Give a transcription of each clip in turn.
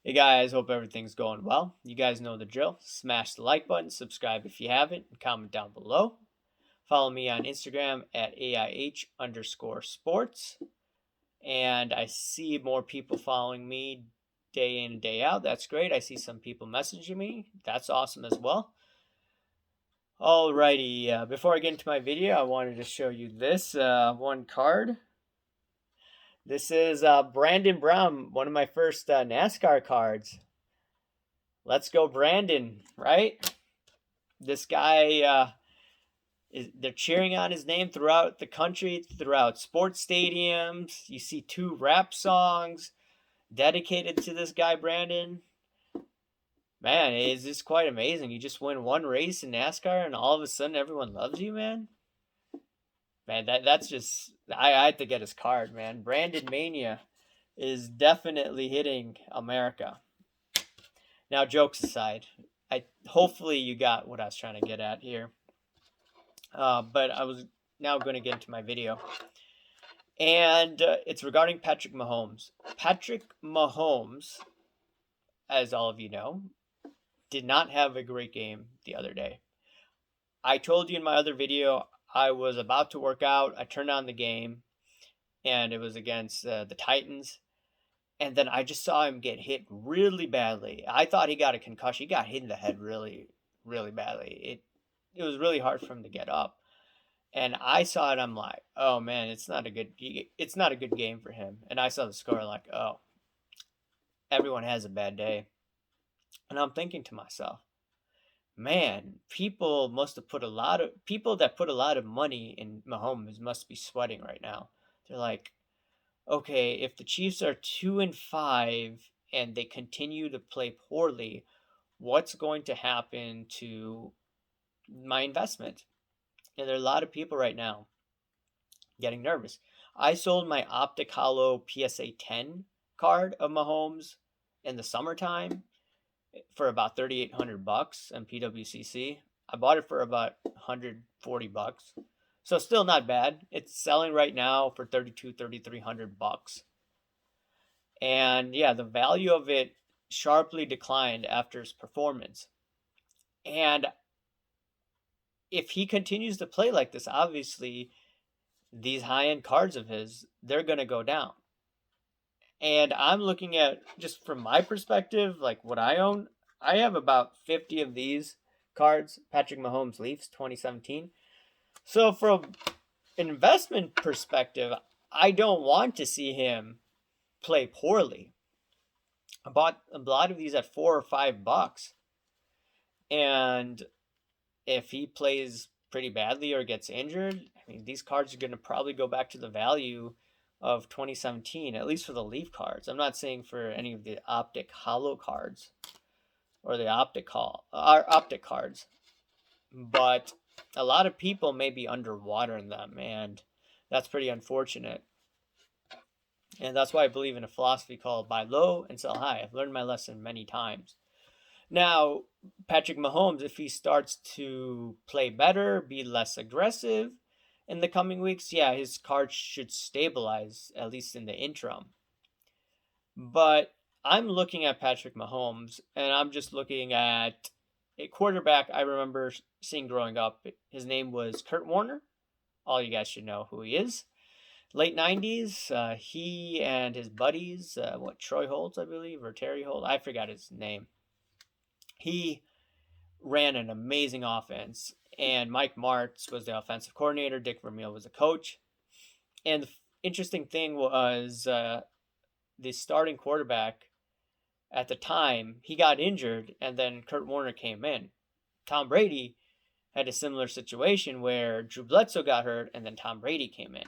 Hey guys, hope everything's going well. You guys know the drill. Smash the like button, subscribe if you haven't, and comment down below. Follow me on Instagram at AIH_sports. And I see more people following me day in and day out. That's great. I see some people messaging me. That's awesome as well. Alrighty, before I get into my video, I wanted to show you this one card. This is Brandon Brown, one of my first NASCAR cards. Let's go, Brandon, right? This guy, they're cheering on his name throughout the country, throughout sports stadiums. You see 2 rap songs dedicated to this guy, Brandon. Man, is this quite amazing. You just win one race in NASCAR and all of a sudden everyone loves you, man. Man, that's just, I had to get his card, man. Brandon Mania is definitely hitting America. Now, jokes aside, hopefully you got what I was trying to get at here. But I was now going to get into my video. And it's regarding Patrick Mahomes. Patrick Mahomes, as all of you know, did not have a great game the other day. I told you in my other video, I was about to work out. I turned on the game, and it was against the Titans. And then I just saw him get hit really badly. I thought he got a concussion. He got hit in the head really, really badly. It was really hard for him to get up. And I saw it. I'm like, oh man, it's not a good game for him. And I saw the score, like, oh, everyone has a bad day. And I'm thinking to myself, man, people that put a lot of money in Mahomes must be sweating right now. They're like, okay, if the Chiefs are 2-5 and they continue to play poorly, what's going to happen to my investment? And there are a lot of people right now getting nervous. I sold my Optic Hollow PSA 10 card of Mahomes in the summertime for about $3,800 on PWCC. I bought it for about $140. So still not bad. It's selling right now for $3,300. And yeah, the value of it sharply declined after his performance. And if he continues to play like this, obviously these high-end cards of his, they're going to go down. And I'm looking at, just from my perspective, like what I own, I have about 50 of these cards, Patrick Mahomes Leafs 2017. So from an investment perspective, I don't want to see him play poorly. I bought a lot of these at $4 or $5. And if he plays pretty badly or gets injured, I mean, these cards are going to probably go back to the value of 2017, at least for the Leaf cards. I'm not saying for any of the Optic Hollow cards or the Optic cards, but a lot of people may be underwater in them, and that's pretty unfortunate. And that's why I believe in a philosophy called buy low and sell high. I've learned my lesson many times. Now, Patrick Mahomes, if he starts to play better, be less aggressive in the coming weeks, yeah, his card should stabilize, at least in the interim. But I'm looking at Patrick Mahomes, and I'm just looking at a quarterback I remember seeing growing up. His name was Kurt Warner. All you guys should know who he is. Late 90s, he and his buddies, Troy Holt, I believe, or Terry Holt, I forgot his name. He ran an amazing offense, and Mike Martz was the offensive coordinator. Dick Vermeil was the coach. And the interesting thing was the starting quarterback at the time, he got injured, and then Kurt Warner came in. Tom Brady had a similar situation where Drew Bledsoe got hurt, and then Tom Brady came in.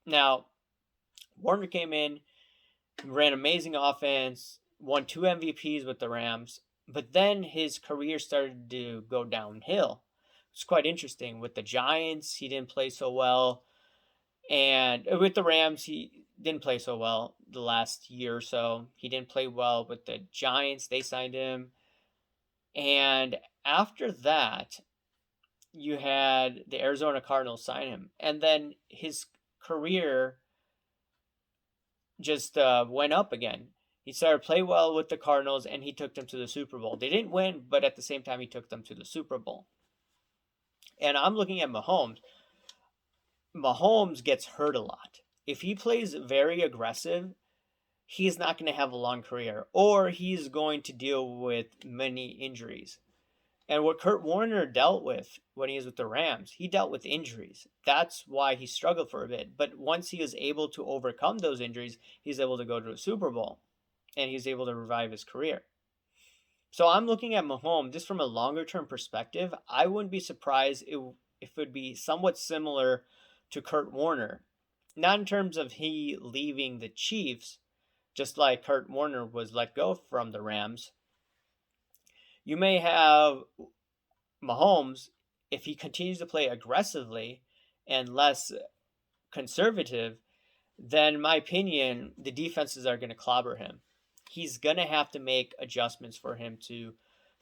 Now, Warner came in, ran amazing offense, won 2 MVPs with the Rams, but then his career started to go downhill. It's quite interesting. With the Giants, he didn't play so well. And with the Rams, he didn't play so well the last year or so. He didn't play well with the Giants. They signed him. And after that, you had the Arizona Cardinals sign him. And then his career just went up again. He started to play well with the Cardinals, and he took them to the Super Bowl. They didn't win, but at the same time, he took them to the Super Bowl. And I'm looking at Mahomes. Mahomes gets hurt a lot. If he plays very aggressive, he's not going to have a long career, or he's going to deal with many injuries. And what Kurt Warner dealt with when he was with the Rams, he dealt with injuries. That's why he struggled for a bit. But once he was able to overcome those injuries, he's able to go to a Super Bowl, and he's able to revive his career. So I'm looking at Mahomes just from a longer term perspective. I wouldn't be surprised if it would be somewhat similar to Kurt Warner. Not in terms of he leaving the Chiefs, just like Kurt Warner was let go from the Rams. You may have Mahomes, if he continues to play aggressively and less conservative, then in my opinion, the defenses are going to clobber him. He's going to have to make adjustments for him to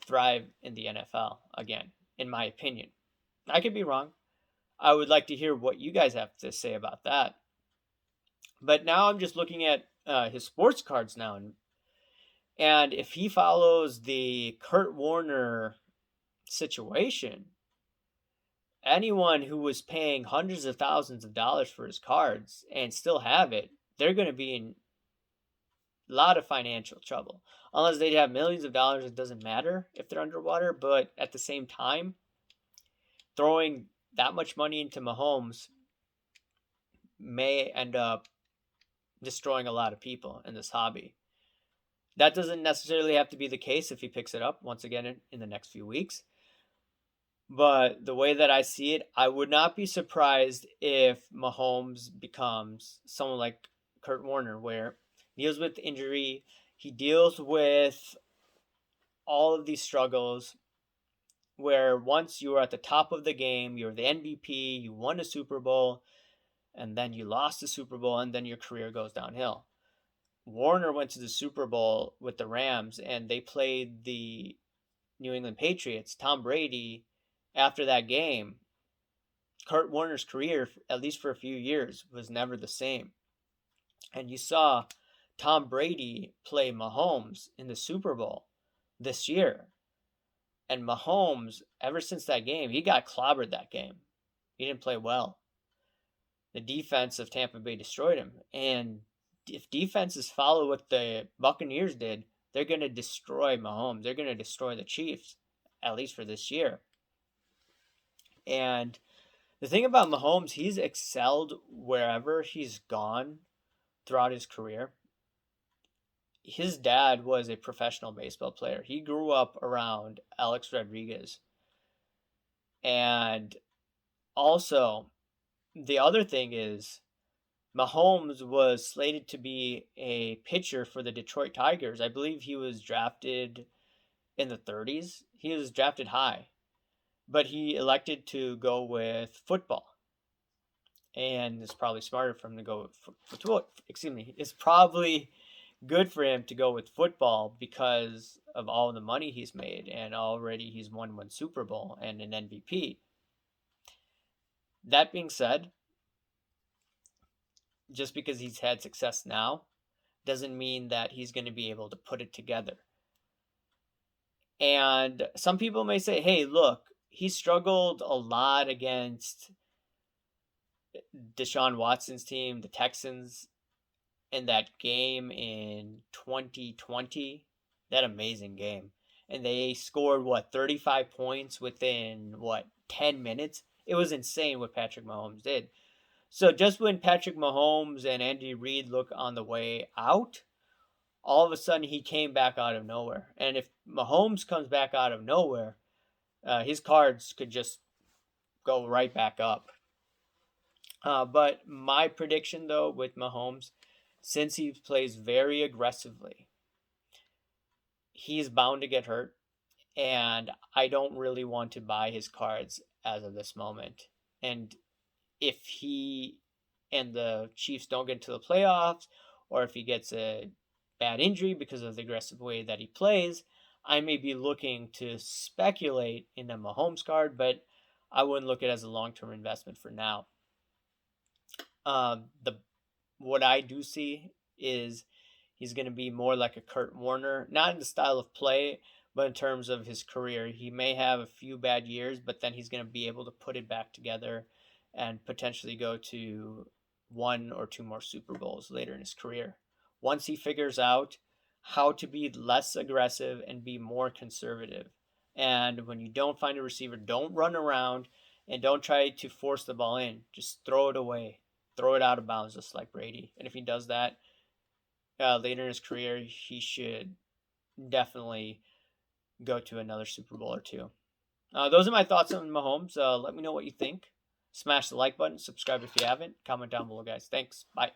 thrive in the NFL again, in my opinion. I could be wrong. I would like to hear what you guys have to say about that. But now I'm just looking at his sports cards now. And if he follows the Kurt Warner situation, anyone who was paying hundreds of thousands of dollars for his cards and still have it, they're going to be in a lot of financial trouble. Unless they have millions of dollars, it doesn't matter if they're underwater. But at the same time, throwing that much money into Mahomes may end up destroying a lot of people in this hobby. That doesn't necessarily have to be the case if he picks it up once again in the next few weeks. But the way that I see it, I would not be surprised if Mahomes becomes someone like Kurt Warner, where he deals with injury, he deals with all of these struggles, where once you are at the top of the game, you're the MVP, you won a Super Bowl, and then you lost the Super Bowl, and then your career goes downhill. Warner went to the Super Bowl with the Rams, and they played the New England Patriots. Tom Brady, after that game, Kurt Warner's career, at least for a few years, was never the same. And you saw Tom Brady play Mahomes in the Super Bowl this year. And Mahomes, ever since that game, he got clobbered that game. He didn't play well. The defense of Tampa Bay destroyed him. And if defenses follow what the Buccaneers did, they're going to destroy Mahomes. They're going to destroy the Chiefs, at least for this year. And the thing about Mahomes, he's excelled wherever he's gone throughout his career. His dad was a professional baseball player. He grew up around Alex Rodriguez. And also, the other thing is, Mahomes was slated to be a pitcher for the Detroit Tigers. I believe he was drafted in the 30s. He was drafted high, but he elected to go with football. And it's probably smarter for him to go with football. It's probably good for him to go with football because of all the money he's made, and already he's won one Super Bowl and an MVP. That being said, just because he's had success now doesn't mean that he's going to be able to put it together. And some people may say, hey, look, he struggled a lot against Deshaun Watson's team, the Texans, in that game in 2020, that amazing game. And they scored, 35 points within, 10 minutes? It was insane what Patrick Mahomes did. So just when Patrick Mahomes and Andy Reid look on the way out, all of a sudden he came back out of nowhere. And if Mahomes comes back out of nowhere, his cards could just go right back up. But my prediction, though, with Mahomes, since he plays very aggressively, he's bound to get hurt. And I don't really want to buy his cards as of this moment. And if he and the Chiefs don't get into the playoffs, or if he gets a bad injury because of the aggressive way that he plays, I may be looking to speculate in a Mahomes card, but I wouldn't look at it as a long-term investment for now. What I do see is He's going to be more like a Kurt Warner, not in the style of play, but in terms of his career. He may have a few bad years, but then he's going to be able to put it back together and potentially go to 1 or 2 more Super Bowls later in his career. Once he figures out how to be less aggressive and be more conservative. And when you don't find a receiver, don't run around and don't try to force the ball in. Just throw it away. Throw it out of bounds, just like Brady. And if he does that later in his career, he should definitely go to another Super Bowl or 2. Those are my thoughts on Mahomes. Let me know what you think. Smash the like button. Subscribe if you haven't. Comment down below, guys. Thanks. Bye.